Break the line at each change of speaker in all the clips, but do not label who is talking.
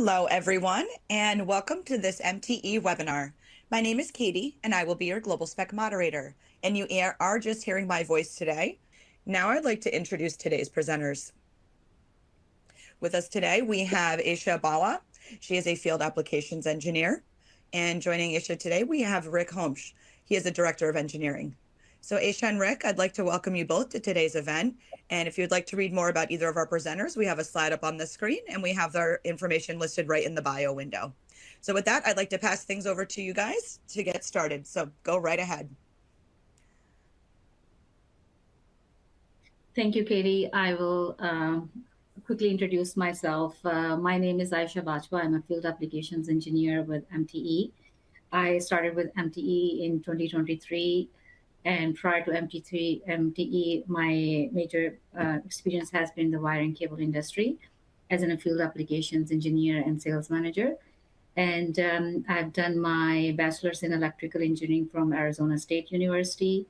Hello, everyone, and welcome to this MTE webinar. My name is Katie, and I will be your Global Spec moderator, and you are just hearing my voice today. Now I'd like to introduce today's presenters. With us today, we have Aisha Bala. She is a field applications engineer. And joining Aisha today, we have Rick Holmes. He is a director of engineering. So Aisha and Rick, I'd like to welcome you both to today's event. And if you'd like to read more about either of our presenters, we have a slide up on the screen and we have their information listed right in the bio window. So with that, I'd like to pass things over to you guys to get started. So go right ahead.
Thank you, Katie. I will quickly introduce myself. My name is Aisha Bajwa. I'm a field applications engineer with MTE. I started with MTE in 2023. And prior to MTE, my major experience has been in the wire and cable industry as a field applications engineer and sales manager. And I've done my bachelor's in electrical engineering from Arizona State University,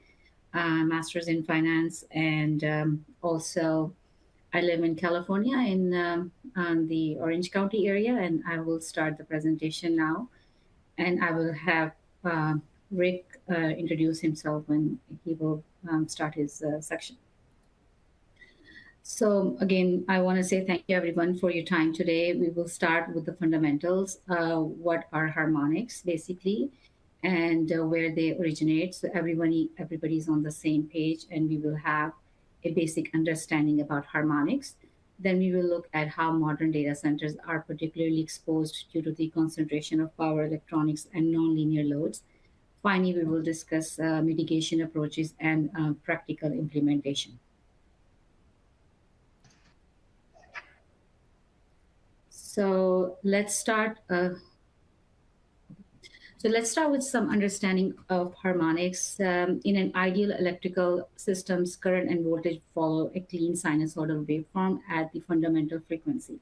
master's in finance, and also I live in California in the Orange County area. And I will start the presentation now. And I will have Rick introduce himself when he will start his section. So again, I want to say thank you everyone for your time today. We will start with the fundamentals. What are harmonics basically, and where they originate. So everybody's on the same page, and we will have a basic understanding about harmonics. Then we will look at how modern data centers are particularly exposed due to the concentration of power electronics and nonlinear loads. Finally, we will discuss mitigation approaches and practical implementation. So let's start. Let's start with some understanding of harmonics. In an ideal electrical systems, current and voltage follow a clean sinusoidal waveform at the fundamental frequency.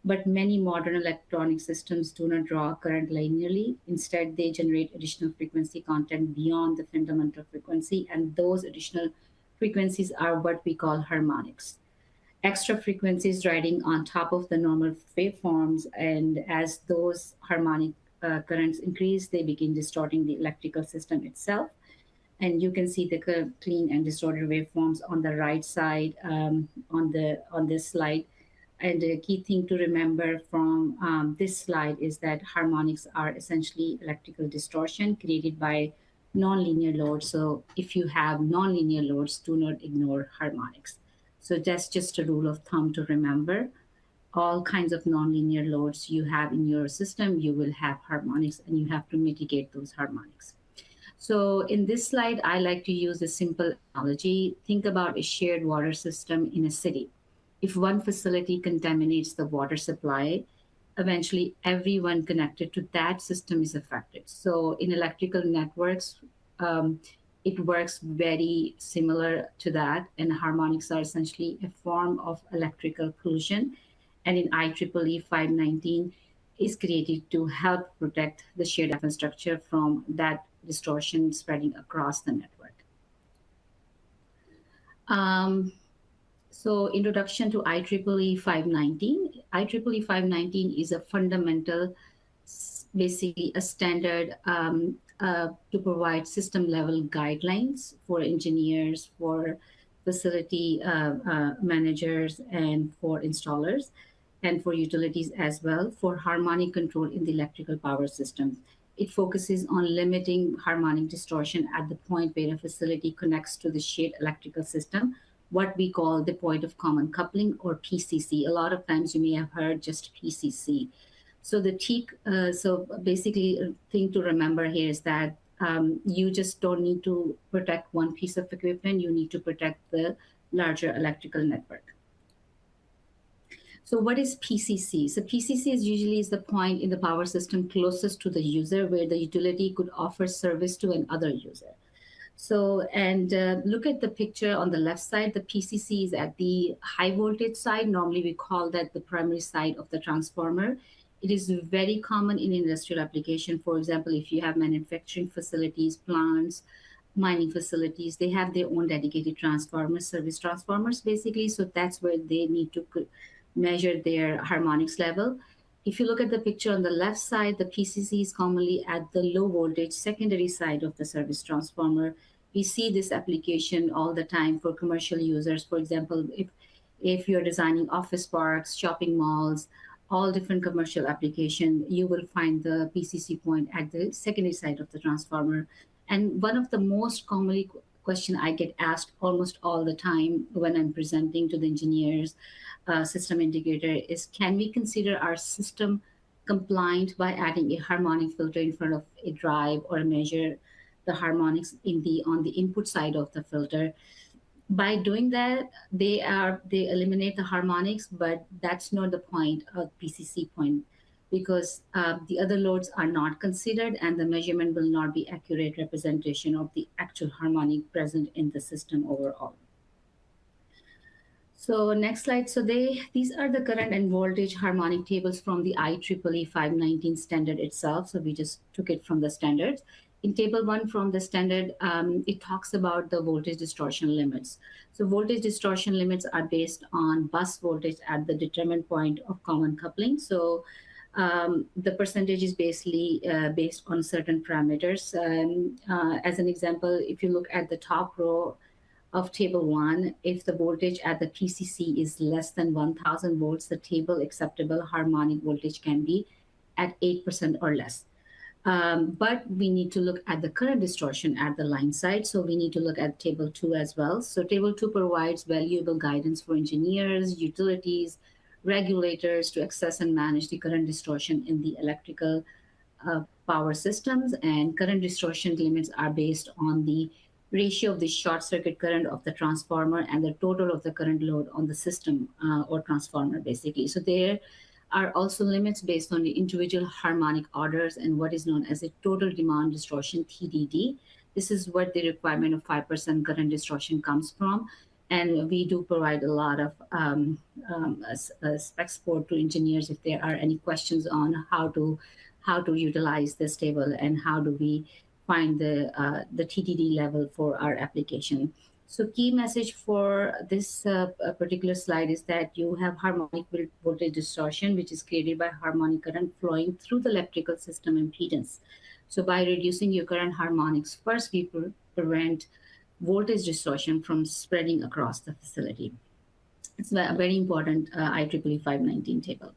But many modern electronic systems do not draw current linearly. Instead, they generate additional frequency content beyond the fundamental frequency, and those additional frequencies are what we call harmonics. Extra frequencies riding on top of the normal waveforms, and as those harmonic currents increase, they begin distorting the electrical system itself. And you can see the clean and distorted waveforms on the right side on this slide. And the key thing to remember from this slide is that harmonics are essentially electrical distortion created by nonlinear loads. So if you have nonlinear loads, do not ignore harmonics. So that's just a rule of thumb to remember. All kinds of nonlinear loads you have in your system, you will have harmonics, and you have to mitigate those harmonics. So in this slide, I like to use a simple analogy. Think about a shared water system in a city. If one facility contaminates the water supply, eventually everyone connected to that system is affected. So in electrical networks, it works very similar to that. And harmonics are essentially a form of electrical pollution. And in IEEE 519 is created to help protect the shared infrastructure from that distortion spreading across the network. So introduction to IEEE 519. IEEE 519 is a fundamental, basically a standard to provide system level guidelines for engineers, for facility managers, and for installers, and for utilities as well, for harmonic control in the electrical power systems. It focuses on limiting harmonic distortion at the point where a facility connects to the shared electrical system, what we call the point of common coupling, or PCC. A lot of times you may have heard just PCC. So so basically a thing to remember here is that you just don't need to protect one piece of equipment, you need to protect the larger electrical network. So what is PCC? So PCC is usually the point in the power system closest to the user where the utility could offer service to another user. So, and look at the picture on the left side. The PCC is at the high voltage side. Normally we call that the primary side of the transformer. It is very common in industrial application. For example, if you have manufacturing facilities, plants, mining facilities, they have their own dedicated transformers, service transformers basically. So that's where they need to measure their harmonics level. If you look at the picture on the left side, the PCC is commonly at the low voltage secondary side of the service transformer. We see this application all the time for commercial users. For example, if you're designing office parks, shopping malls, all different commercial application, you will find the PCC point at the secondary side of the transformer. And one of the most commonly question I get asked almost all the time when I'm presenting to the engineers, system integrator, is can we consider our system compliant by adding a harmonic filter in front of a drive or measure the harmonics in the on the input side of the filter? By doing that, they eliminate the harmonics, but that's not the point of PCC point, because the other loads are not considered and the measurement will not be accurate representation of the actual harmonic present in the system overall. So next slide. So these are the current and voltage harmonic tables from the IEEE 519 standard itself. So we just took it from the standards. In table 1 from the standard, it talks about the voltage distortion limits. So voltage distortion limits are based on bus voltage at the determined point of common coupling. So the percentage is basically based on certain parameters. As an example, if you look at the top row of table 1, if the voltage at the PCC is less than 1000 volts, the table acceptable harmonic voltage can be at 8% or less. But we need to look at the current distortion at the line side. So we need to look at table 2 as well. So table 2 provides valuable guidance for engineers, utilities, regulators to access and manage the current distortion in the electrical power systems. And current distortion limits are based on the ratio of the short circuit current of the transformer and the total of the current load on the system or transformer, basically. So there are also limits based on the individual harmonic orders and what is known as a total demand distortion, TDD. This is what the requirement of 5% current distortion comes from. And we do provide a lot of spec support to engineers if there are any questions on how to utilize this table and how do we find the TDD level for our application. So key message for this particular slide is that you have harmonic voltage distortion, which is created by harmonic current flowing through the electrical system impedance. So by reducing your current harmonics, first we prevent voltage distortion from spreading across the facility. It's a very important IEEE 519 table.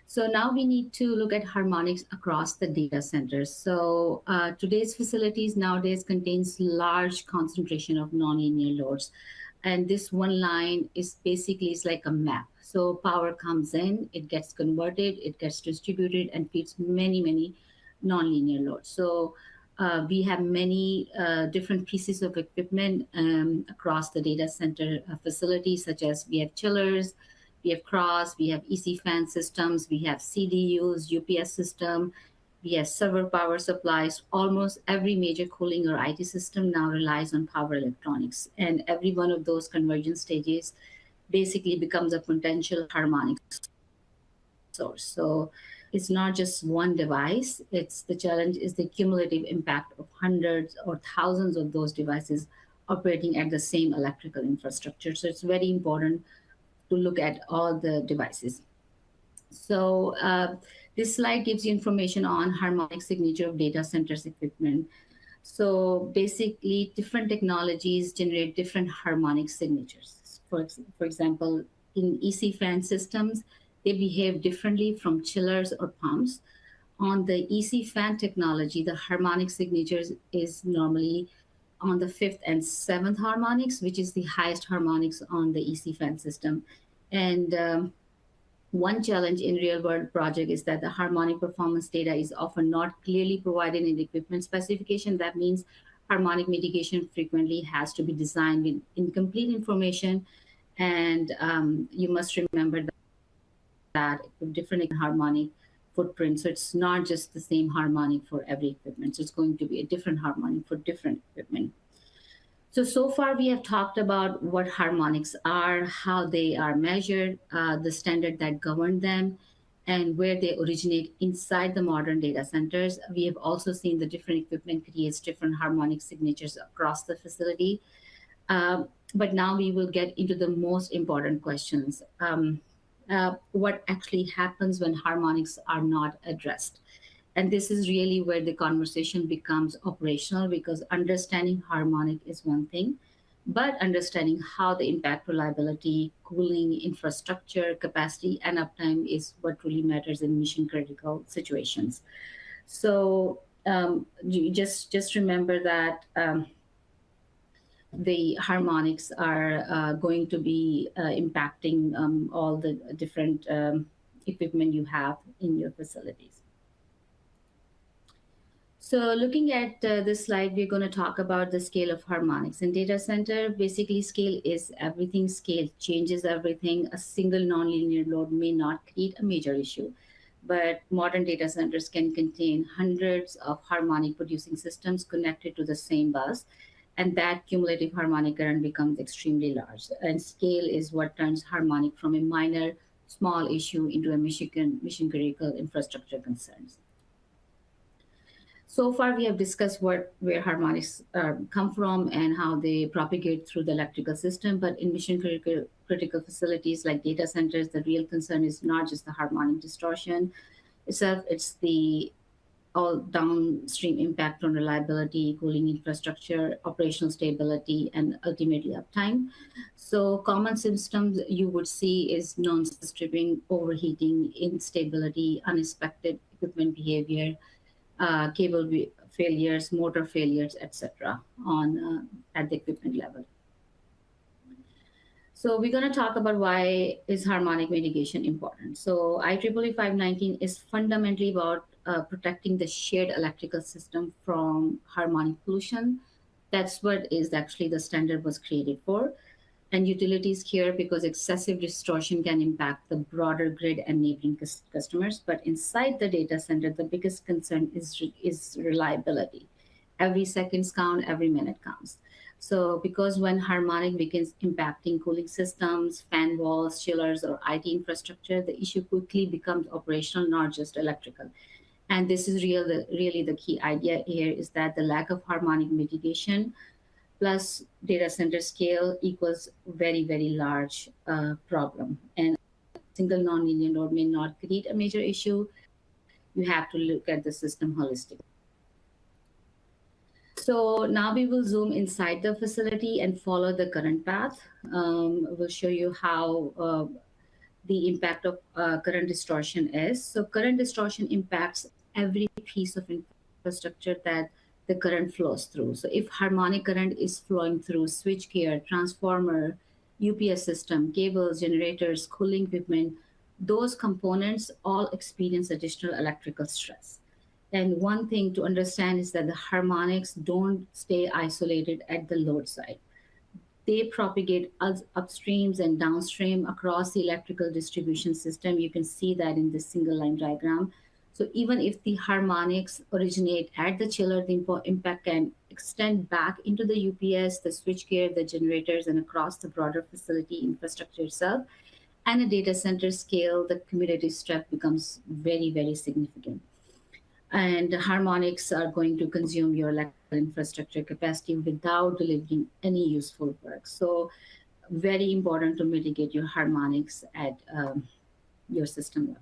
So now we need to look at harmonics across the data centers. So today's facilities nowadays contains large concentration of nonlinear loads. And this one line is basically is like a map. So power comes in, it gets converted, it gets distributed and feeds many, many nonlinear loads. So we have many different pieces of equipment across the data center facilities, such as we have chillers, we have cross, we have EC fan systems, we have CDUs, UPS system, we have server power supplies. Almost every major cooling or IT system now relies on power electronics. And every one of those conversion stages basically becomes a potential harmonic source. So it's not just one device. It's the challenge is the cumulative impact of hundreds or thousands of those devices operating at the same electrical infrastructure. So it's very important to look at all the devices. So this slide gives you information on harmonic signature of data centers equipment. So basically, different technologies generate different harmonic signatures. For example, in EC fan systems, they behave differently from chillers or pumps. On the EC fan technology, the harmonic signatures is normally on the 5th and 7th harmonics, which is the highest harmonics on the EC fan system. And one challenge in real world project is that the harmonic performance data is often not clearly provided in the equipment specification. That means harmonic mitigation frequently has to be designed with incomplete information. And you must remember that different harmonic footprint. So it's not just the same harmonic for every equipment. So it's going to be a different harmonic for different equipment. So far we have talked about what harmonics are, how they are measured, the standard that govern them, and where they originate inside the modern data centers. We have also seen the different equipment creates different harmonic signatures across the facility. But now we will get into the most important questions. what actually happens when harmonics are not addressed. And this is really where the conversation becomes operational, because understanding harmonic is one thing, but understanding how they impact reliability, cooling, infrastructure, capacity, and uptime is what really matters in mission critical situations. So you just remember that the harmonics are going to be impacting all the different equipment you have in your facilities. So looking at this slide, we're going to talk about the scale of harmonics. In data center, basically scale is everything. Scale changes everything. A single nonlinear load may not create a major issue, but modern data centers can contain hundreds of harmonic producing systems connected to the same bus, and that cumulative harmonic current becomes extremely large. And scale is what turns harmonic from a minor, small issue into a mission critical infrastructure concerns. So far, we have discussed where harmonics come from and how they propagate through the electrical system. But in critical facilities like data centers, the real concern is not just the harmonic distortion itself; it's the all downstream impact on reliability, cooling infrastructure, operational stability, and ultimately uptime. So common symptoms you would see is nonsense tripping, overheating, instability, unexpected equipment behavior, failures, motor failures, etc. on at the equipment level. So we're going to talk about why is harmonic mitigation important. So IEEE 519 is fundamentally about protecting the shared electrical system from harmonic pollution. That's what is actually the standard was created for. And utilities care because excessive distortion can impact the broader grid and neighboring customers. But inside the data center, the biggest concern is reliability. Every second counts, every minute counts. So because when harmonic begins impacting cooling systems, fan walls, chillers, or IT infrastructure, the issue quickly becomes operational, not just electrical. And this is really the key idea here is that the lack of harmonic mitigation plus data center scale equals very, very large problem. And single nonlinear node may not create a major issue. You have to look at the system holistically. So now we will zoom inside the facility and follow the current path. We'll show you how the impact of current distortion is. So current distortion impacts every piece of infrastructure that the current flows through. So if harmonic current is flowing through switchgear, transformer, UPS system, cables, generators, cooling equipment, those components all experience additional electrical stress. And one thing to understand is that the harmonics don't stay isolated at the load side. They propagate upstreams and downstream across the electrical distribution system. You can see that in this single line diagram. So even if the harmonics originate at the chiller, the impact can extend back into the UPS, the switchgear, the generators, and across the broader facility infrastructure itself. And at data center scale, the cumulative stress becomes very, very significant. And harmonics are going to consume your electrical infrastructure capacity without delivering any useful work. So very important to mitigate your harmonics at your system level.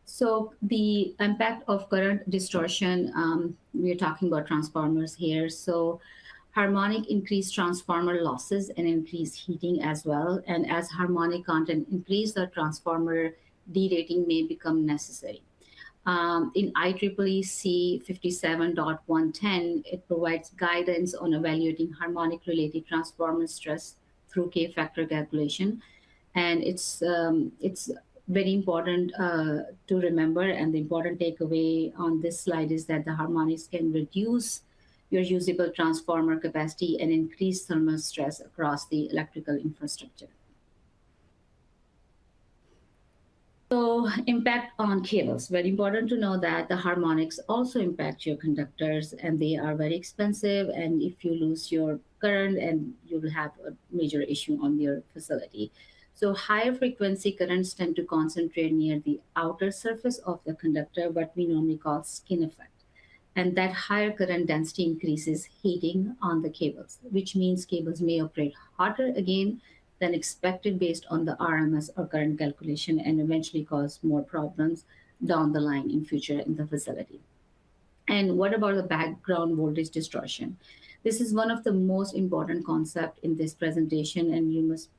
So the impact of current distortion, we're talking about transformers here. So harmonic increased transformer losses and increased heating as well. And as harmonic content increase, the transformer derating may become necessary. In IEEE C 57.110, it provides guidance on evaluating harmonic-related transformer stress through K-factor calculation. And it's very important to remember. And the important takeaway on this slide is that the harmonics can reduce your usable transformer capacity and increase thermal stress across the electrical infrastructure. So impact on cables. Very important to know that the harmonics also impact your conductors and they are very expensive. And if you lose your current, and you will have a major issue on your facility. So higher frequency currents tend to concentrate near the outer surface of the conductor, what we normally call skin effect. And that higher current density increases heating on the cables, which means cables may operate hotter again than expected based on the RMS or current calculation, and eventually cause more problems down the line in future in the facility. And what about the background voltage distortion? This is one of the most important concept in this presentation, and you must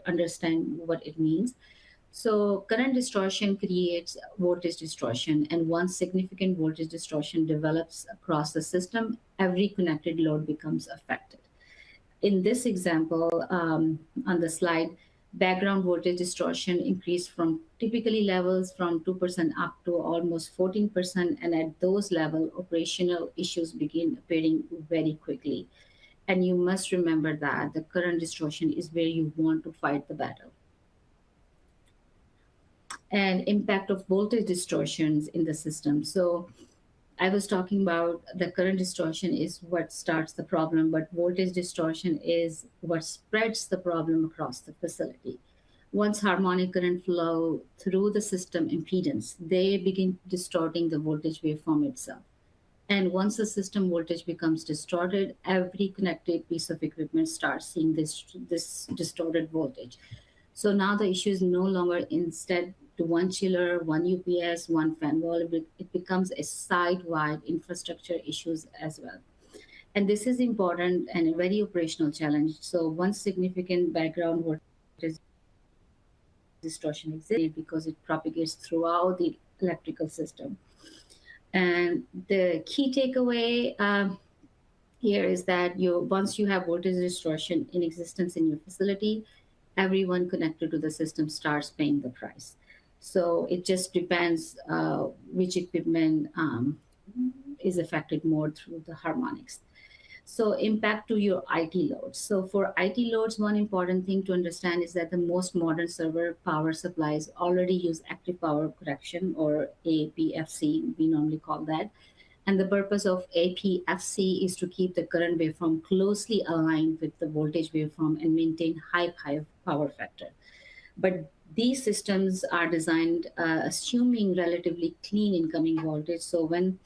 understand what it means. So current distortion creates voltage distortion, and once significant voltage distortion develops across the system, every connected load becomes affected. In this example, on the slide, background voltage distortion increased from typically levels from 2% up to almost 14%. And at those levels, operational issues begin appearing very quickly. And you must remember that the current distortion is where you want to fight the battle. And impact of voltage distortions in the system. So I was talking about the current distortion is what starts the problem, but voltage distortion is what spreads the problem across the facility. Once harmonic current flow through the system impedance, they begin distorting the voltage waveform itself. And once the system voltage becomes distorted, every connected piece of equipment starts seeing this distorted voltage. So now the issue is no longer instead to one chiller, one UPS, one fan wall. It becomes a site-wide infrastructure issues as well. And this is important and a very operational challenge. So one significant background voltage distortion exists because it propagates throughout the electrical system. And the key takeaway here is that once you have voltage distortion in existence in your facility, everyone connected to the system starts paying the price. So it just depends which equipment is affected more through the harmonics. So impact to your IT loads. So for IT loads, one important thing to understand is that the most modern server power supplies already use active power correction, or APFC, we normally call that. And the purpose of APFC is to keep the current waveform closely aligned with the voltage waveform and maintain high power factor. But these systems are designed assuming relatively clean incoming voltage. So when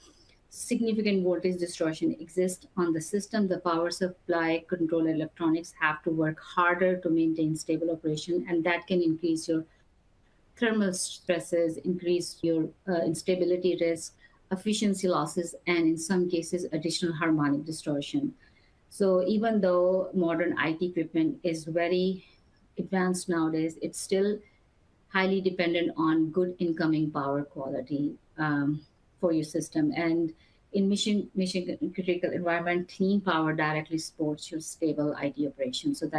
significant voltage distortion exists on the system, the power supply control electronics have to work harder to maintain stable operation, and that can increase your thermal stresses, increase your instability risk, efficiency losses, and in some cases, additional harmonic distortion. So even though modern IT equipment is very advanced nowadays, it's still highly dependent on good incoming power quality for your system. And in mission critical environment, clean power directly supports your stable IT operation. So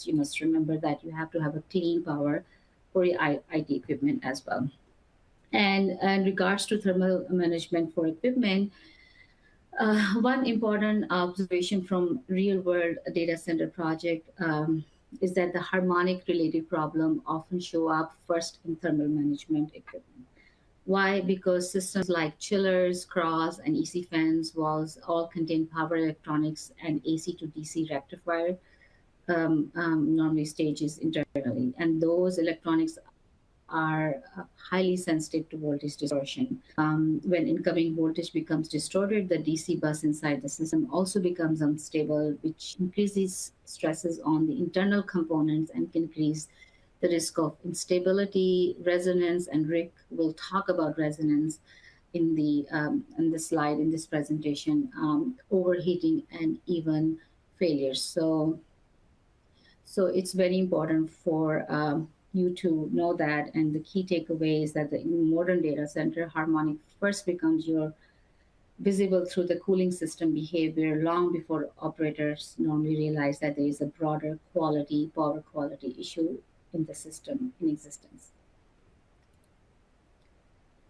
you must remember that you have to have a clean power for your IT equipment as well. And in regards to thermal management for equipment, one important observation from real world data center project is that the harmonic related problem often show up first in thermal management equipment. Why? Because systems like chillers, cross, and EC fans, walls all contain power electronics and AC to DC rectifier normally stages internally. And those electronics are highly sensitive to voltage distortion. When incoming voltage becomes distorted, the DC bus inside the system also becomes unstable, which increases stresses on the internal components and can increase the risk of instability, resonance, and Rick will talk about resonance in the slide in this presentation, overheating and even failures. So it's very important for you to know that. And the key takeaway is that the modern data center harmonic first becomes your visible through the cooling system behavior long before operators normally realize that there is a broader power quality issue in the system in existence.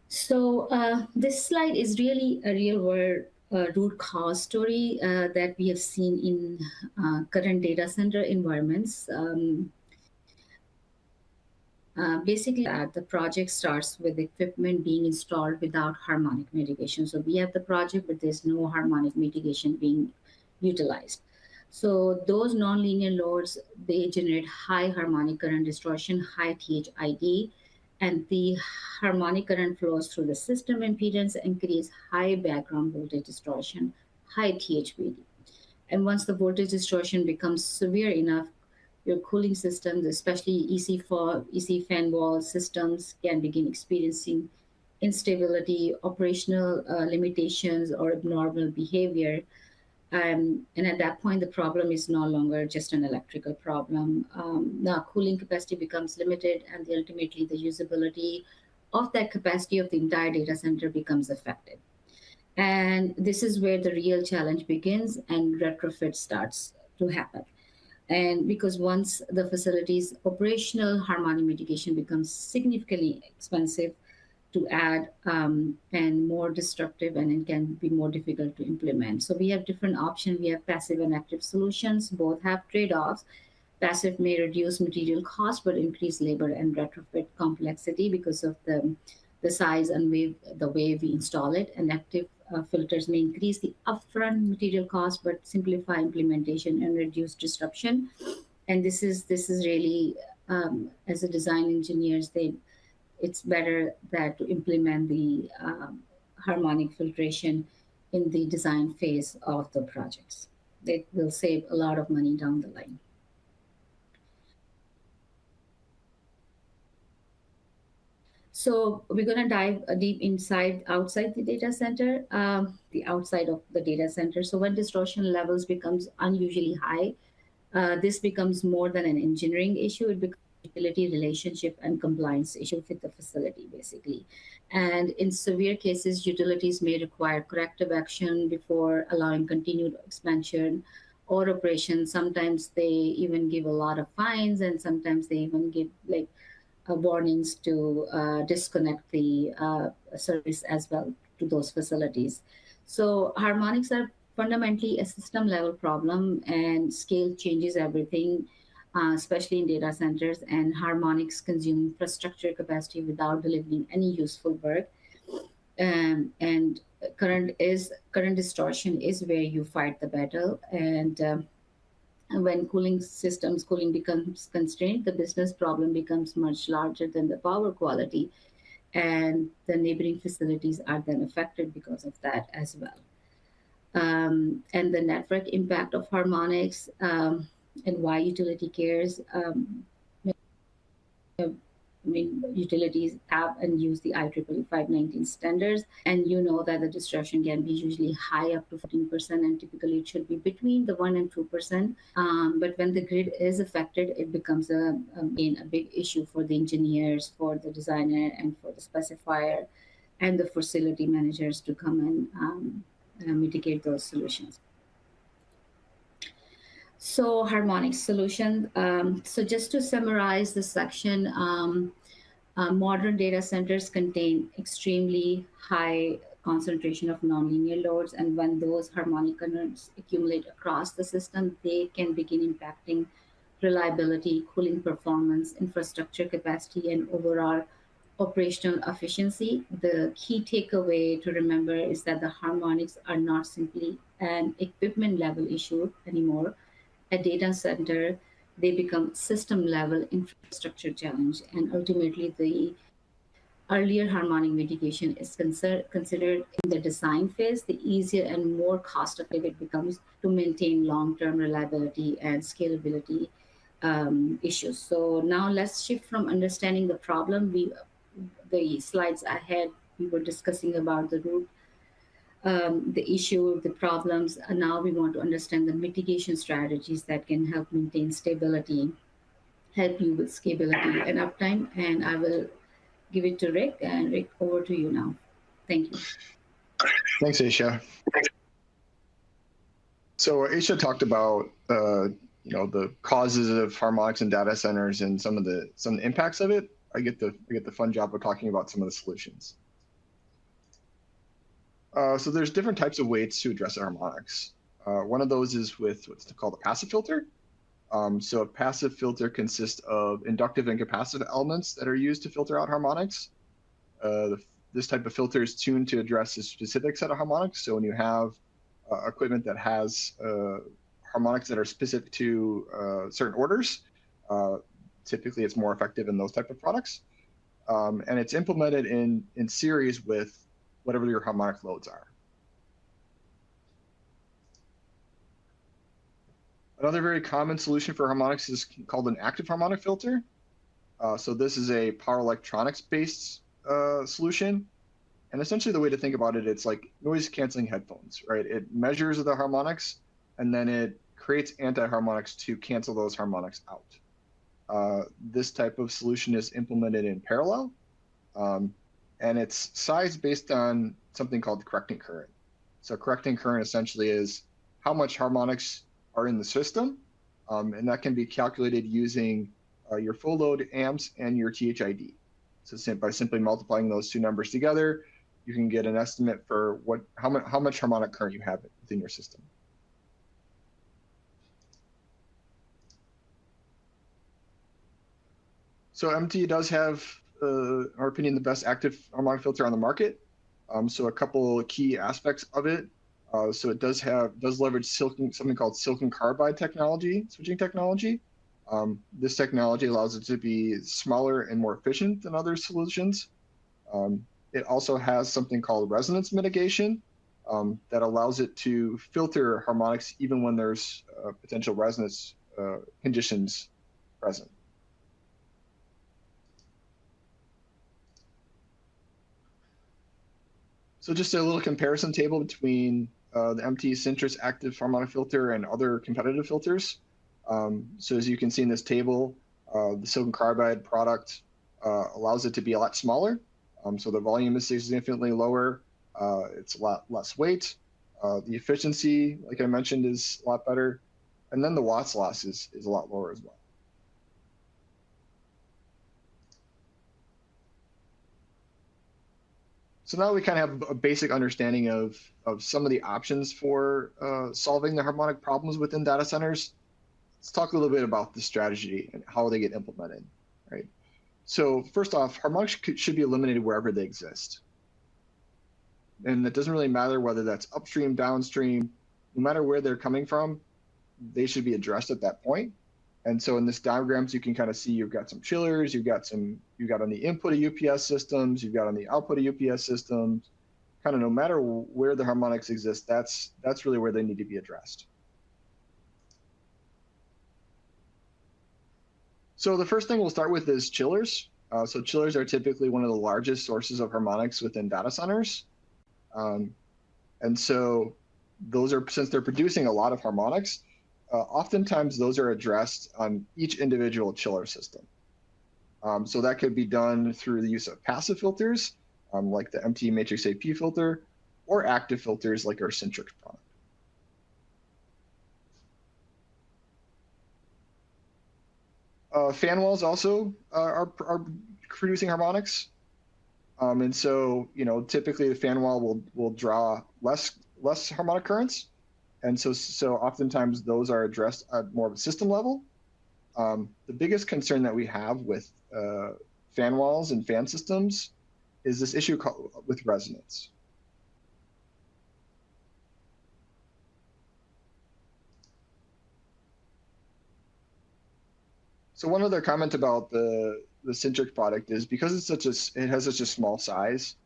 So this slide is really a real world root cause story that we have seen in current data center environments. Basically, that the project starts with equipment being installed without harmonic mitigation. So we have the project, but there's no harmonic mitigation being utilized. So those nonlinear loads, they generate high harmonic current distortion, high THID, and the harmonic current flows through the system impedance and creates high background voltage distortion, high THVD. And once the voltage distortion becomes severe enough, your cooling systems, especially EC fan wall systems, can begin experiencing instability, operational limitations, or abnormal behavior. And at that point, the problem is no longer just an electrical problem. Now, cooling capacity becomes limited, and ultimately, the usability of that capacity of the entire data center becomes affected. And this is where the real challenge begins and retrofit starts to happen. And because once the facility's operational harmonic mitigation becomes significantly expensive to add and more disruptive, and it can be more difficult to implement. So we have different options. We have passive and active solutions. Both have trade-offs. Passive may reduce material cost but increase labor and retrofit complexity because of the size and the way we install it. And active filters may increase the upfront material cost but simplify implementation and reduce disruption. And this is really as a design engineers, it's better that to implement the harmonic filtration in the design phase of the projects. It will save a lot of money down the line. So we're going to dive deep outside the data center, the outside of the data center. So when distortion levels becomes unusually high, this becomes more than an engineering issue. It becomes a utility relationship and compliance issue with the facility, basically. And in severe cases, utilities may require corrective action before allowing continued expansion or operation. Sometimes they even give a lot of fines, and sometimes they even give like warnings to disconnect the service as well to those facilities. So harmonics are fundamentally a system level problem, and scale changes everything, especially in data centers. And harmonics consume infrastructure capacity without delivering any useful work. And current distortion is where you fight the battle. And when cooling becomes constrained, the business problem becomes much larger than the power quality, and the neighboring facilities are then affected because of that as well. And the network impact of harmonics, and why utility cares. I mean, utilities have and use the IEEE 519 standards, and you know that the disruption can be usually high up to 14%, and typically it should be between the 1 and 2%. But when the grid is affected, it becomes a big issue for the engineers, for the designer, and for the specifier, and the facility managers to come and mitigate those solutions. So harmonic solution. So just to summarize the section, modern data centers contain extremely high concentration of nonlinear loads, and when those harmonic currents accumulate across the system, they can begin impacting reliability, cooling performance, infrastructure capacity, and overall operational efficiency. The key takeaway to remember is that the harmonics are not simply an equipment level issue anymore. At data center, they become system level infrastructure challenge, and ultimately the earlier harmonic mitigation is considered in the design phase, the easier and more cost effective it becomes to maintain long-term reliability and scalability issues. So now let's shift from understanding the problem. The slides ahead, we were discussing about the root, the issue, the problems. And now we want to understand the mitigation strategies that can help maintain stability, help you with scalability and uptime. And I will give it to Rick. And Rick, over to you now. Thank you.
Thanks, Aisha. So Aisha talked about the causes of harmonics in data centers and some of the impacts of it. I get the fun job of talking about some of the solutions. So there's different types of ways to address harmonics. One of those is with what's called a passive filter. So a passive filter consists of inductive and capacitive elements that are used to filter out harmonics. This type of filter is tuned to address a specific set of harmonics. So when you have equipment that has harmonics that are specific to certain orders, typically it's more effective in those type of products. And it's implemented in series with whatever your harmonic loads are. Another very common solution for harmonics is called an active harmonic filter. So this is a power electronics-based solution. And essentially the way to think about it, it's like noise canceling headphones, right? It measures the harmonics and then it creates anti-harmonics to cancel those harmonics out. This type of solution is implemented in parallel, and it's sized based on something called correcting current. So correcting current essentially is how much harmonics are in the system, and that can be calculated using your full load amps and your THID. So by simply multiplying those two numbers together, you can get an estimate for how much harmonic current you have within your system. So MT does have, in our opinion, the best active harmonic filter on the market. So a couple key aspects of it. So it does leverage something called silicon carbide technology, switching technology. This technology allows it to be smaller and more efficient than other solutions. It also has something called resonance mitigation that allows it to filter harmonics even when there's potential resonance conditions present. So just a little comparison table between the MT Centris active harmonic filter and other competitive filters. So as you can see in this table, the silicon carbide product allows it to be a lot smaller. So the volume is significantly lower. It's a lot less weight. The efficiency, like I mentioned, is a lot better. And then the watts loss is a lot lower as well. So now we kind of have a basic understanding of some of the options for solving the harmonic problems within data centers. Let's talk a little bit about the strategy and how they get implemented, right? So first off, harmonics should be eliminated wherever they exist. And it doesn't really matter whether that's upstream, downstream, no matter where they're coming from, they should be addressed at that point. And so in this diagrams, you can kind of see you've got some chillers, you've got on the input of UPS systems, you've got on the output of UPS systems, kind of no matter where the harmonics exist, that's really where they need to be addressed. So the first thing we'll start with is chillers. So chillers are typically one of the largest sources of harmonics within data centers. And so since they're producing a lot of harmonics, oftentimes those are addressed on each individual chiller system. So that could be done through the use of passive filters, like the MT Matrix AP filter, or active filters like our Centrix product. Fan walls also are producing harmonics. And so, typically the fan wall will draw less harmonic currents. And so oftentimes those are addressed at more of a system level. The biggest concern that we have with fan walls and fan systems is this issue with resonance. So one other comment about the Centrix product is because it has such a small size,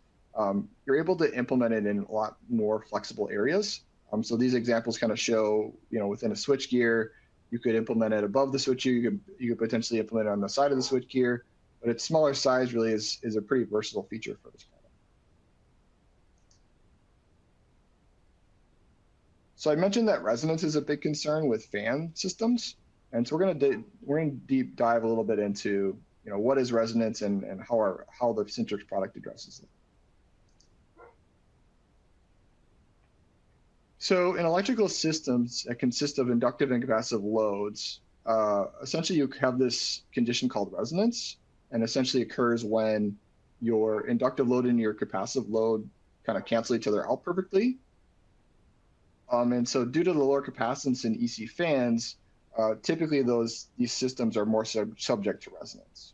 you're able to implement it in a lot more flexible areas. So these examples kind of show, within a switch gear, you could implement it above the switch gear. You could potentially implement it on the side of the switch gear, but its smaller size really is a pretty versatile feature for this product. So I mentioned that resonance is a big concern with fan systems, and so we're going to deep dive a little bit into what is resonance and how the Centrix product addresses it. So in electrical systems that consist of inductive and capacitive loads, essentially you have this condition called resonance, and essentially occurs when your inductive load and your capacitive load kind of cancel each other out perfectly. And so due to the lower capacitance in EC fans, typically these systems are more subject to resonance.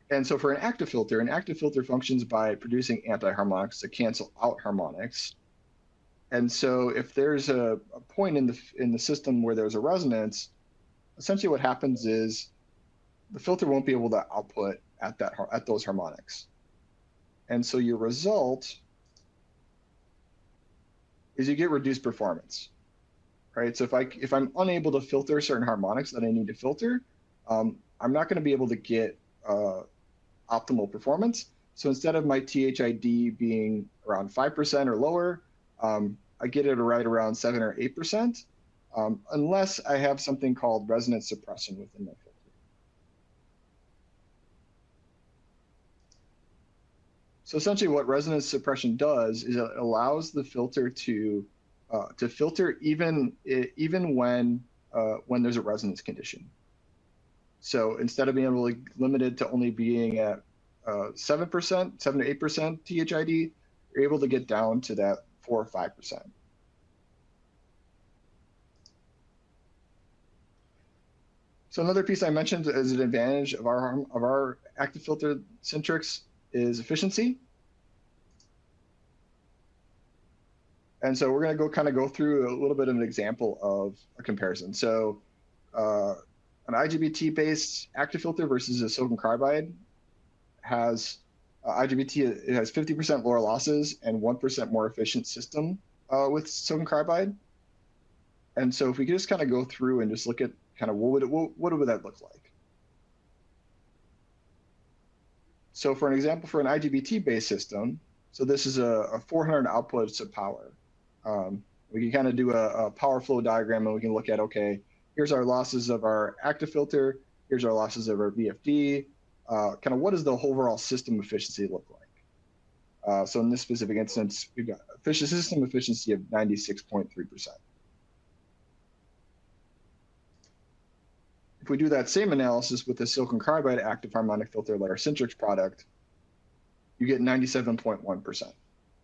And so for an active filter functions by producing anti-harmonics to cancel out harmonics. And so if there's a point in the system where there's a resonance, essentially what happens is the filter won't be able to output at those harmonics. And so your result is you get reduced performance, right? So if I'm unable to filter certain harmonics that I need to filter, I'm not going to be able to get optimal performance. So instead of my THID being around 5% or lower, I get it right around 7 or 8%, unless I have something called resonance suppression within my filter. So essentially what resonance suppression does is it allows the filter to filter even when there's a resonance condition. So instead of being able to limit it to only being at 7%, 7 to 8% THID, you're able to get down to that 4 or 5%. So another piece I mentioned as an advantage of our active filter Centrix is efficiency. And so we're going to go through a little bit of an example of a comparison. So an IGBT-based active filter versus a silicon carbide has IGBT. It has 50% lower losses and 1% more efficient system with silicon carbide. And so if we could just kind of go through and just look at kind of what would that look like? So for an example, for an IGBT-based system, so this is a 400 outputs of power. We can kind of do a power flow diagram, and we can look at, okay, here's our losses of our active filter, here's our losses of our VFD, kind of what does the overall system efficiency look like? So in this specific instance, we've got system efficiency of 96.3%. If we do that same analysis with the silicon carbide active harmonic filter like our Centrix product, you get 97.1%.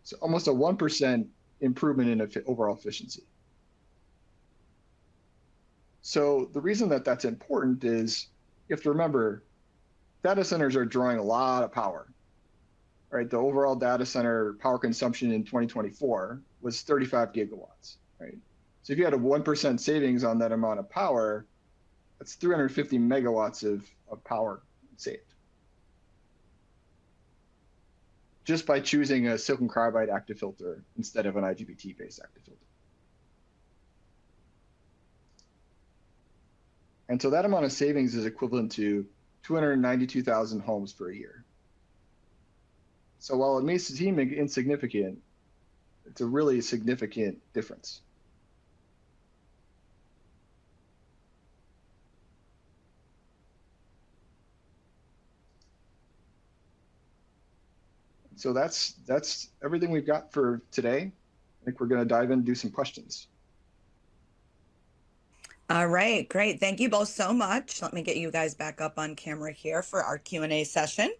So almost a 1% improvement in overall efficiency. So the reason that that's important is you have to remember data centers are drawing a lot of power, right? The overall data center power consumption in 2024 was 35 gigawatts, right? So if you had a 1% savings on that amount of power, that's 350 megawatts of power saved. Just by choosing a silicon carbide active filter instead of an IGBT-based active filter. And so that amount of savings is equivalent to 292,000 homes per year. So while it may seem insignificant, it's a really significant difference. So that's everything we've got for today. I think we're going to dive in and do some questions.
All right, great. Thank you both so much. Let me get you guys back up on camera here for our Q&A session.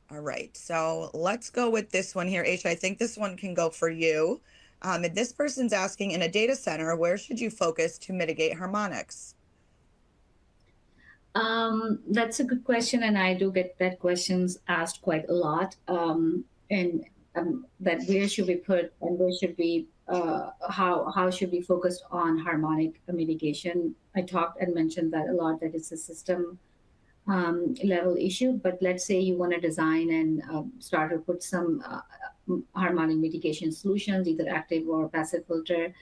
All right, so let's go with this one here. Aisha, I think this one can go for you. And this person's asking, in a data center, where should you focus to mitigate harmonics?
That's a good question, and I do get that questions asked quite a lot. That where should we put and where should we how should we focus on harmonic mitigation? I talked and mentioned that a lot, that it's a system level issue. But let's say you want to design and start to put some harmonic mitigation solutions, either active or passive filter.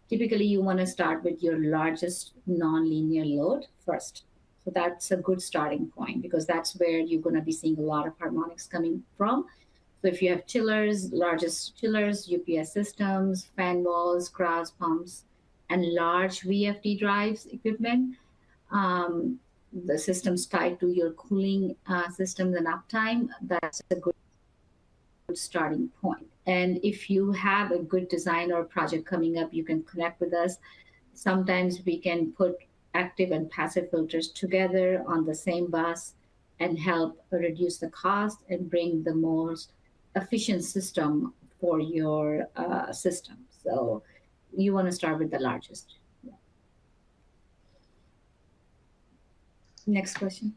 Typically, you want to start with your largest nonlinear load first. So that's a good starting point, because that's where you're going to be seeing a lot of harmonics coming from. So if you have chillers, largest chillers, UPS systems, fan walls, cross pumps, and large VFD drives equipment, the systems tied to your cooling systems and uptime, that's a good starting point. And if you have a good design or project coming up, you can connect with us. Sometimes we can put active and passive filters together on the same bus and help reduce the cost and bring the most efficient system for your system. So you want to start with the largest. Yeah. Next question.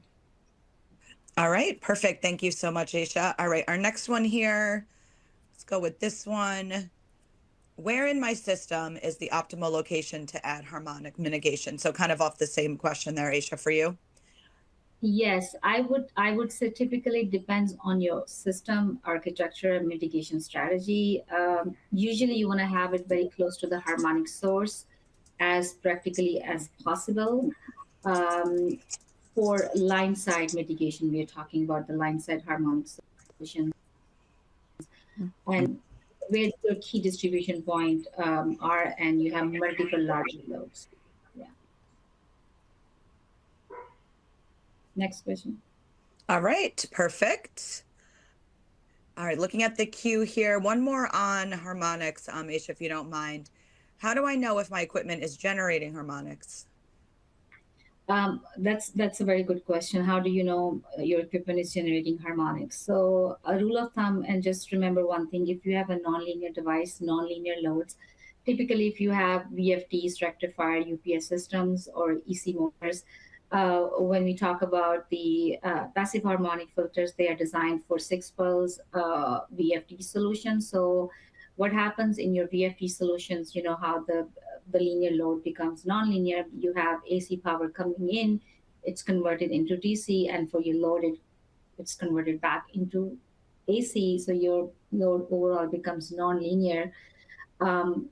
All right, perfect. Thank you so much, Aisha. All right, our next one here, let's go with this one. Where in my system is the optimal location to add harmonic mitigation? So kind of off the same question there, Aisha, for you.
Yes, I would say typically it depends on your system architecture and mitigation strategy. Usually you want to have it very close to the harmonic source as practically as possible. Um, for line side mitigation, we are talking about the line side harmonic solution and where your key distribution point are, and you have multiple larger loads. Yeah. Next question.
All right, perfect. All right, looking at the queue here, one more on harmonics, Aisha, if you don't mind. How do I know if my equipment is generating harmonics?
That's a very good question. How do you know your equipment is generating harmonics? So a rule of thumb, and just remember one thing: if you have a nonlinear device, nonlinear loads, typically if you have VFDs, rectifier, UPS systems, or EC motors, when we talk about the passive harmonic filters, they are designed for 6 pulse VFD solutions. So what happens in your VFD solutions? You know how the linear load becomes nonlinear. You have AC power coming in, it's converted into DC, and for your load, it's converted back into AC. So your load overall becomes nonlinear. Um,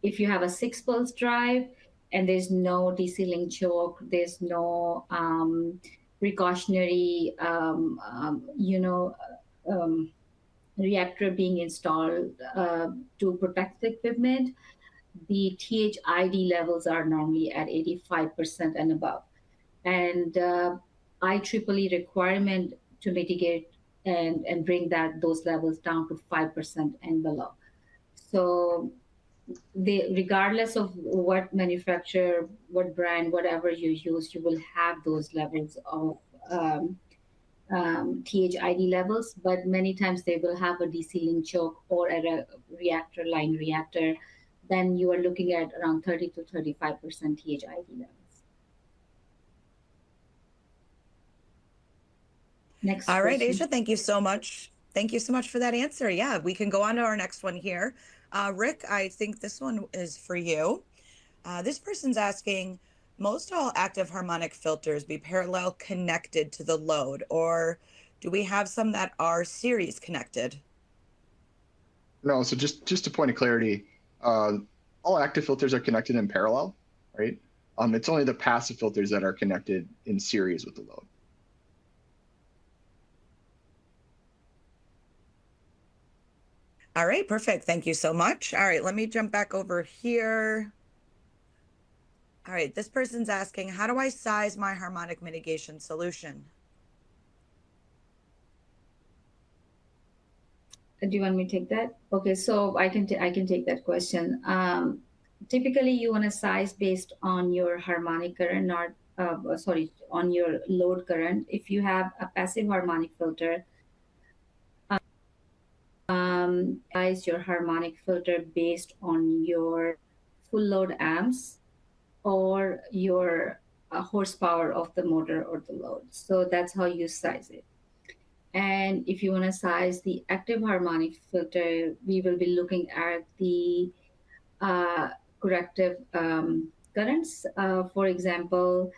if you have a 6 pulse drive and there's no DC link choke, there's no precautionary, um, reactor being installed to protect the equipment, the THID levels are normally at 85% and above. And IEEE requirement to mitigate and bring those levels down to 5% and below. So regardless of what manufacturer, what brand, whatever you use, you will have those levels of THID levels, but many times they will have a DC link choke or a reactor line reactor. Then you are looking at around 30 to 35% THID levels. Next
All right,
question.
Aisha, thank you so much. Thank you so much for that answer. Yeah, we can go on to our next one here. Rick, I think this one is for you. This person's asking, most all active harmonic filters be parallel connected to the load, or do we have some that are series connected?
No, so just a point of clarity, all active filters are connected in parallel, right? It's only the passive filters that are connected in series with the load.
All right, perfect. Thank you so much. All right, let me jump back over here. All right, this person's asking, how do I size my harmonic mitigation solution?
Do you want me to take that? Okay, so I can take that question. Typically, you want to size based on your harmonic current, not on your load current. If you have a passive harmonic filter, size your harmonic filter based on your full load amps or your horsepower of the motor or the load. So that's how you size it. And if you want to size the active harmonic filter, we will be looking at the uh, corrective currents, for example.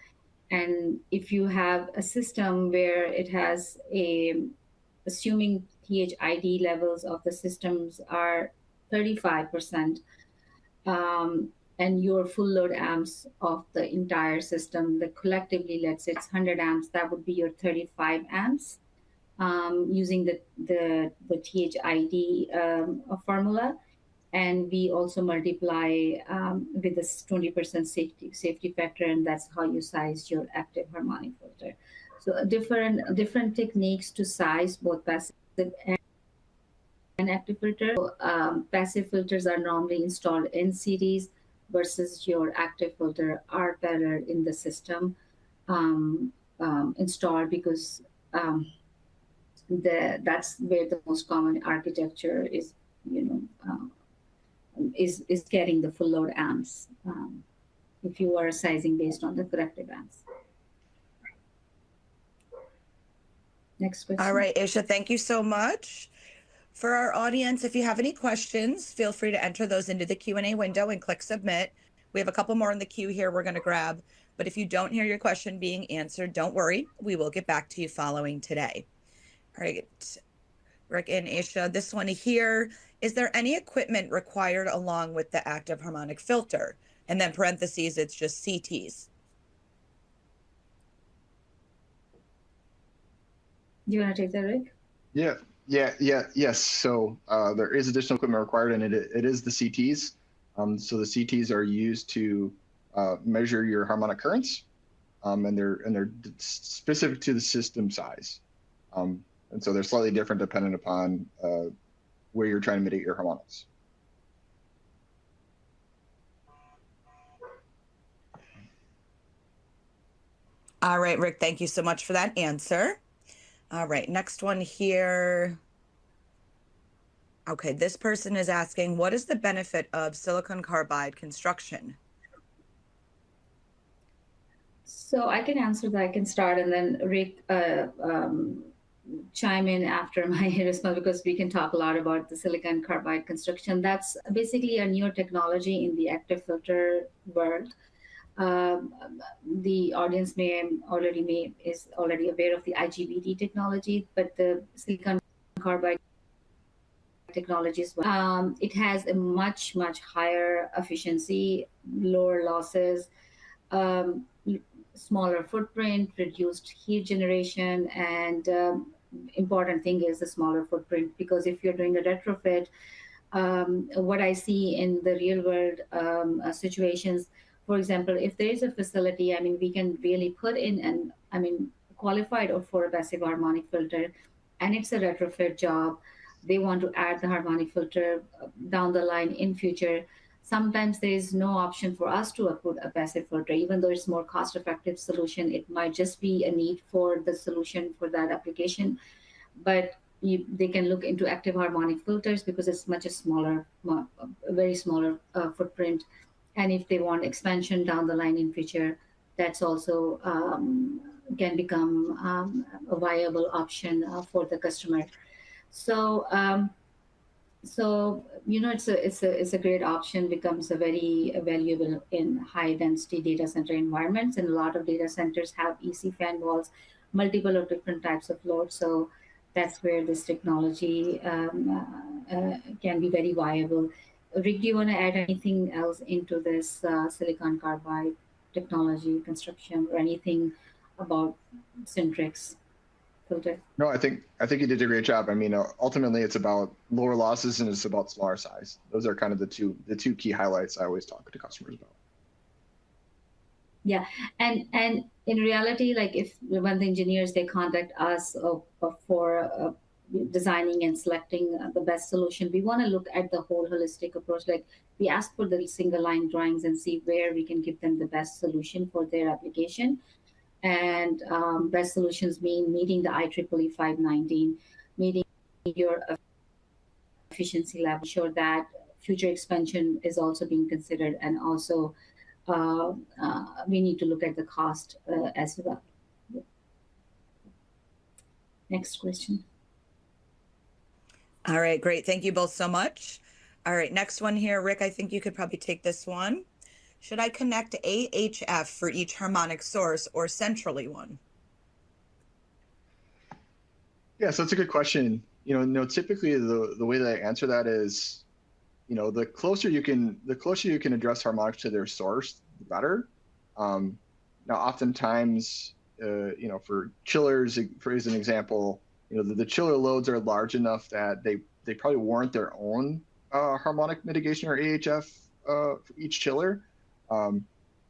And if you have a system where it has assuming THID levels of the systems are 35%, and your full load amps of the entire system, the collectively, let's say it's 100 amps, that would be your 35 amps. Using the THID formula, and we also multiply with this 20% safety factor, and that's how you size your active harmonic filter. So different techniques to size both passive and active filter. So, passive filters are normally installed in series, versus your active filter are better in the system installed, because that's where the most common architecture is, is getting the full load amps, if you are sizing based on the corrective amps. Next question.
All right, Aisha, thank you so much. For our audience, if you have any questions, feel free to enter those into the Q&A window and click submit. We have a couple more in the queue here we're going to grab. But if you don't hear your question being answered, don't worry. We will get back to you following today. All right, Rick and Aisha, this one here, is there any equipment required along with the active harmonic filter? And then parentheses, it's just CTs.
Do you want to take that, Rick?
Yes. So there is additional equipment required, and it is the CTs. So the CTs are used to measure your harmonic currents, and they're specific to the system size. And so they're slightly different dependent upon where you're trying to mitigate your harmonics.
All right, Rick, thank you so much for that answer. All right, next one here. Okay, this person is asking, what is the benefit of silicon carbide construction?
So I can answer that. I can start, and then Rick chime in after my response, because we can talk a lot about the silicon carbide construction. That's basically a newer technology in the active filter world. The audience is already aware of the IGBT technology, but the silicon carbide technology as well. It has a much higher efficiency, lower losses, smaller footprint, reduced heat generation, and important thing is the smaller footprint, because if you're doing a retrofit, what I see in the real world situations, for example, if there is a facility, I mean, we can really put in qualified or for a passive harmonic filter, and it's a retrofit job. They want to add the harmonic filter down the line in future. Sometimes there is no option for us to put a passive filter, even though it's more cost-effective solution. It might just be a need for the solution for that application, but they can look into active harmonic filters because it's much a smaller, very smaller footprint. And if they want expansion down the line in future, that's also can become a viable option for the customer. So, it's a great option. Becomes a very valuable in high density data center environments, and a lot of data centers have EC fan walls, multiple of different types of loads. So that's where this technology can be very viable. Rick, do you want to add anything else into this silicon carbide technology construction, or anything about Centrix filter?
No, I think you did a great job. I mean, ultimately, it's about lower losses and it's about smaller size. Those are kind of the two key highlights I always talk to customers about.
Yeah, and in reality, like if when the engineers they contact us for designing and selecting the best solution, we want to look at the whole holistic approach. Like we ask for the single line drawings and see where we can give them the best solution for their application. And best solutions mean meeting the IEEE 519, meeting your efficiency level, sure that future expansion is also being considered, and also we need to look at the cost as well. Next question.
All right, great. Thank you both so much. All right, next one here. Rick, I think you could probably take this one. Should I connect AHF for each harmonic source or centrally one?
Yeah, so it's a good question. Typically the way that I answer that is, the closer you can address harmonics to their source, the better. Now, oftentimes, for chillers, as an example, the chiller loads are large enough that they probably warrant their own harmonic mitigation or AHF for each chiller.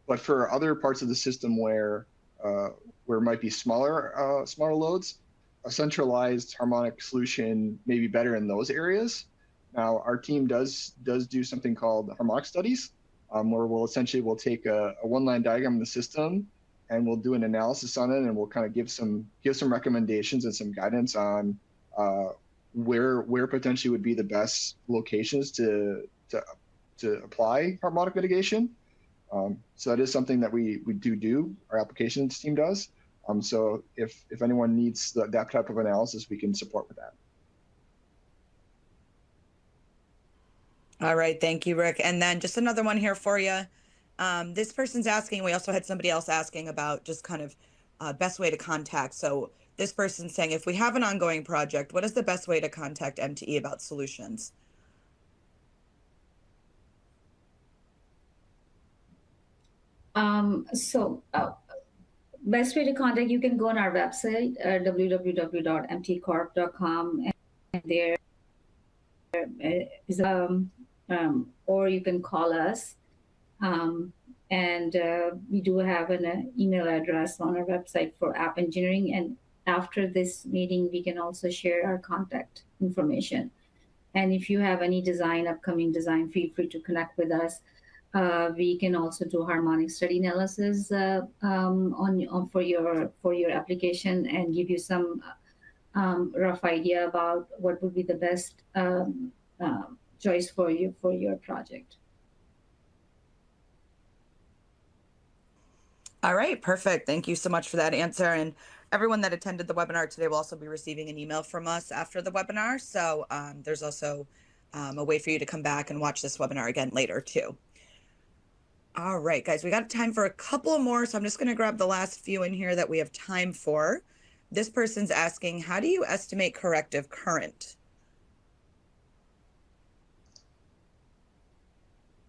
But for other parts of the system where it might be smaller loads, a centralized harmonic solution may be better in those areas. Now, our team does do something called harmonic studies, where we'll take a one-line diagram of the system, and we'll do an analysis on it, and we'll kind of give some recommendations and some guidance on where potentially would be the best locations to apply harmonic mitigation. So that is something that we do. Our applications team does. So if anyone needs that type of analysis, we can support with that.
All right, thank you, Rick. And then just another one here for you. This person's asking, we also had somebody else asking about just kind of best way to contact. So this person's saying, if we have an ongoing project, what is the best way to contact MTE about solutions?
Best way to contact, you can go on our website, www.mtcorp.com, and there is or you can call us. And we do have an email address on our website for app engineering. And after this meeting, we can also share our contact information. And if you have any upcoming design, feel free to connect with us. We can also do harmonic study analysis for your application and give you some rough idea about what would be the best choice for you for your project.
All right, perfect. Thank you so much for that answer. And everyone that attended the webinar today will also be receiving an email from us after the webinar. So there's also a way for you to come back and watch this webinar again later too. All right, guys, we got time for a couple more. So I'm just going to grab the last few in here that we have time for. This person's asking, how do you estimate corrective current?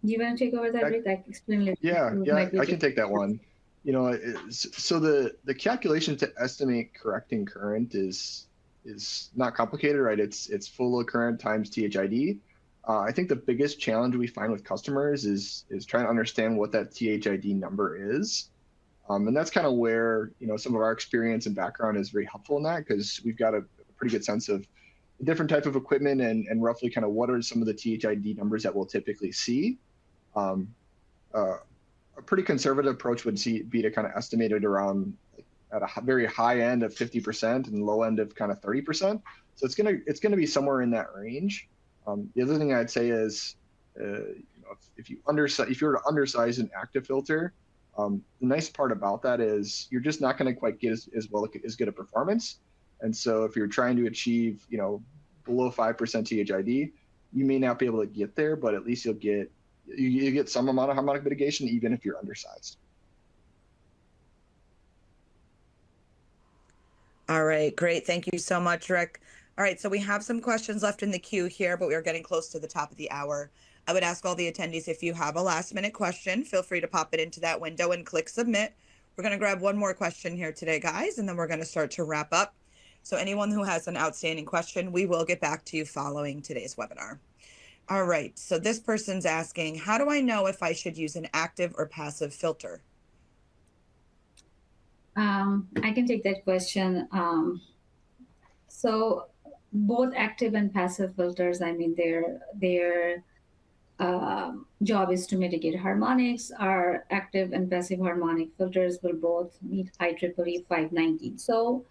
Do you want to take over that, Rick? I explain it.
Yeah, I can take that one. You know, so the calculation to estimate correcting current is not complicated, right? It's full load current times THID. I think the biggest challenge we find with customers is trying to understand what that THID number is. And that's kind of where, you know, some of our experience and background is very helpful in that, because we've got a pretty good sense of different type of equipment and roughly kind of what are some of the THID numbers that we'll typically see. A pretty conservative approach would be to kind of estimate it around at a very high end of 50% and low end of kind of 30%. So it's gonna be somewhere in that range. The other thing I'd say is, you know, if you were to undersize an active filter, the nice part about that is you're just not going to quite get as good a performance. And so if you're trying to achieve, you know, below 5% THID, you may not be able to get there, but at least you get some amount of harmonic mitigation, even if you're undersized.
All right, great. Thank you so much, Rick. All right, so we have some questions left in the queue here, but we are getting close to the top of the hour. I would ask all the attendees, if you have a last minute question, feel free to pop it into that window and click submit. We're going to grab one more question here today, guys, and then we're going to start to wrap up. So anyone who has an outstanding question, we will get back to you following today's webinar. All right, so this person's asking, how do I know if I should use an active or passive filter?
I can take that question. So both active and passive filters, I mean, their job is to mitigate harmonics. Our active and passive harmonic filters will both meet IEEE 519. So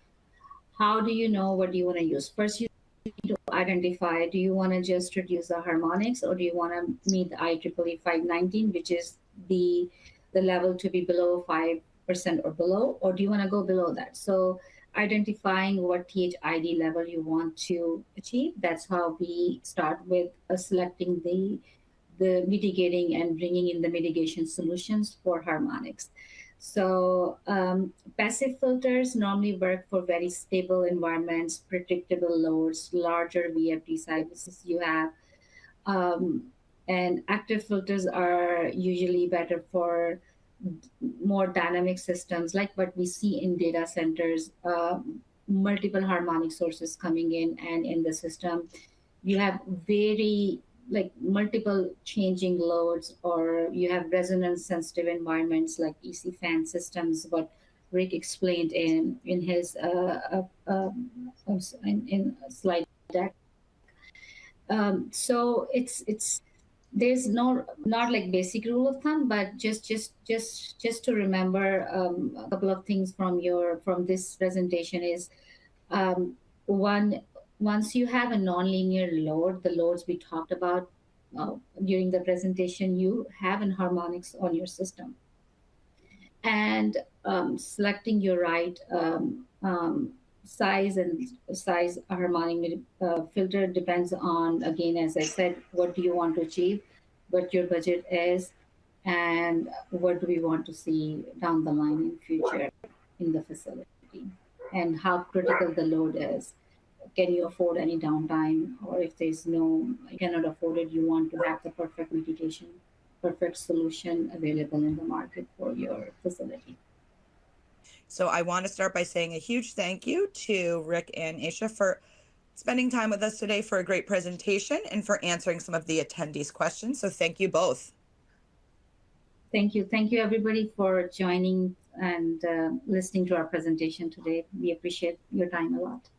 how do you know what you want to use? First, you need to identify, do you want to just reduce the harmonics, or do you want to meet the IEEE 519, which is the level to be below 5% or below, or do you want to go below that? So identifying what THID level you want to achieve, that's how we start with selecting the mitigating and bringing in the mitigation solutions for harmonics. So passive filters normally work for very stable environments, predictable loads, larger VFD sizes you have. And active filters are usually better for more dynamic systems, like what we see in data centers, multiple harmonic sources coming in, and in the system, you have very multiple changing loads, or you have resonance sensitive environments like EC fan systems, what Rick explained in his in slide deck. So it's there's not like basic rule of thumb, but just to remember a couple of things from this presentation is one, once you have a nonlinear load, the loads we talked about during the presentation, you have an harmonics on your system, and selecting your right size harmonic filter depends on, again, as I said, what do you want to achieve, what your budget is, and what do we want to see down the line in future in the facility, and how critical the load is. Can you afford any downtime, or if there's no, you cannot afford it, you want to have the perfect mitigation, perfect solution available in the market for your facility.
So I want to start by saying a huge thank you to Rick and Aisha for spending time with us today for a great presentation and for answering some of the attendees' questions. So thank you both.
Thank you everybody for joining and listening to our presentation today. We appreciate your time a lot.